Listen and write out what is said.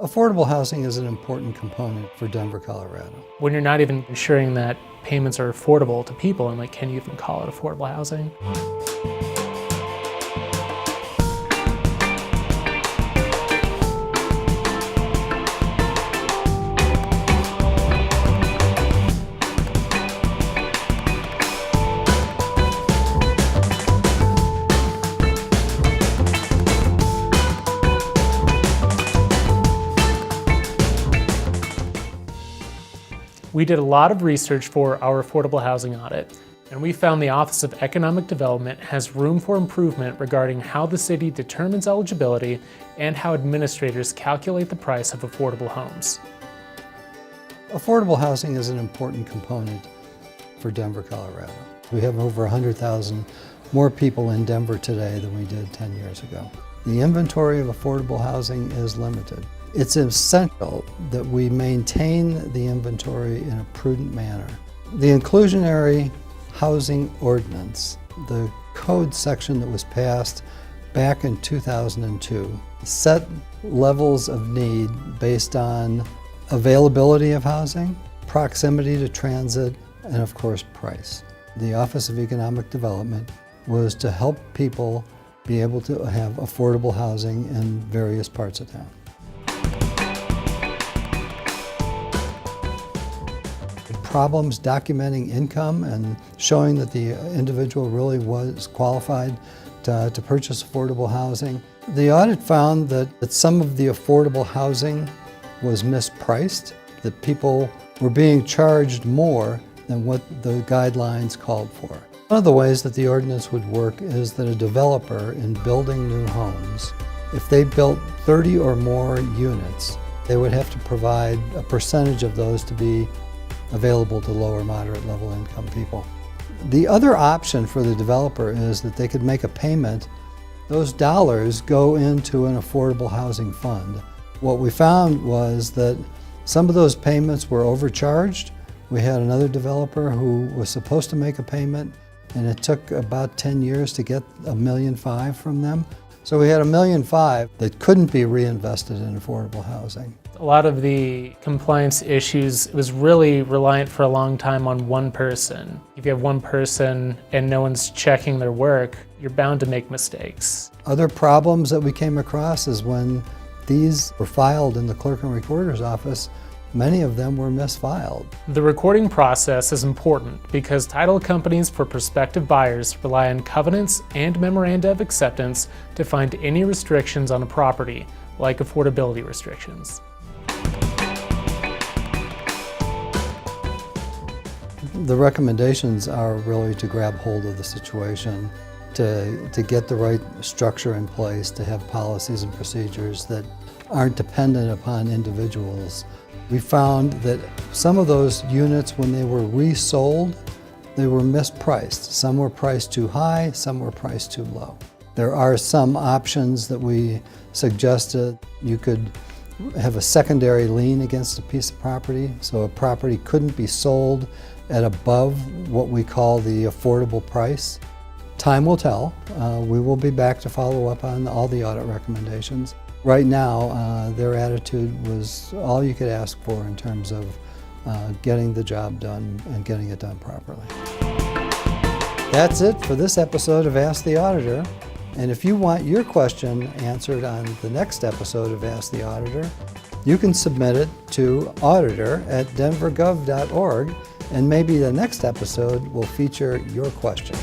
Affordable housing is an important component for Denver, Colorado. When you're not even ensuring that payments are affordable to people, and can you even call it affordable housing? We did a lot of research for our affordable housing audit, and we found the Office of Economic Development has room for improvement regarding how the city determines eligibility and how administrators calculate the price of affordable homes. Affordable housing is an important component for Denver, Colorado. We have over 100,000 more people in Denver today than we did 10 years ago. The inventory of affordable housing is limited. It's essential that we maintain the inventory in a prudent manner. The inclusionary housing ordinance, the code section that was passed back in 2002, set levels of need based on availability of housing, proximity to transit, and of course price. The Office of Economic Development was to help people be able to have affordable housing in various parts of town. Problems documenting income and showing that the individual really was qualified to purchase affordable housing. The audit found that some of the affordable housing was mispriced, that people were being charged more than what the guidelines called for. One of the ways that the ordinance would work is that a developer in building new homes, if they built 30 or more units, they would have to provide a percentage of those to be available to lower moderate level income people. The other option for the developer is that they could make a payment. Those dollars go into an affordable housing fund. What we found was that some of those payments were overcharged. We had another developer who was supposed to make a payment, and it took about 10 years to get $1.5 million from them. So we had $1.5 million that couldn't be reinvested in affordable housing. A lot of the compliance issues was really reliant for a long time on one person. If you have one person and no one's checking their work, you're bound to make mistakes. Other problems that we came across is when these were filed in the clerk and recorder's office, many of them were misfiled. The recording process is important because title companies for prospective buyers rely on covenants and memoranda of acceptance to find any restrictions on a property, like affordability restrictions. The recommendations are really to grab hold of the situation, to get the right structure in place, to have policies and procedures that aren't dependent upon individuals. We found that some of those units, when they were resold, they were mispriced. Some were priced too high, some were priced too low. There are some options that we suggested. You could have a secondary lien against a piece of property, so a property couldn't be sold at above what we call the affordable price. Time will tell. We will be back to follow up on all the audit recommendations. Right now, their attitude was all you could ask for in terms of getting the job done and getting it done properly. That's it for this episode of Ask the Auditor. And if you want your question answered on the next episode of Ask the Auditor, you can submit it to auditor@denvergov.org, and maybe the next episode will feature your question.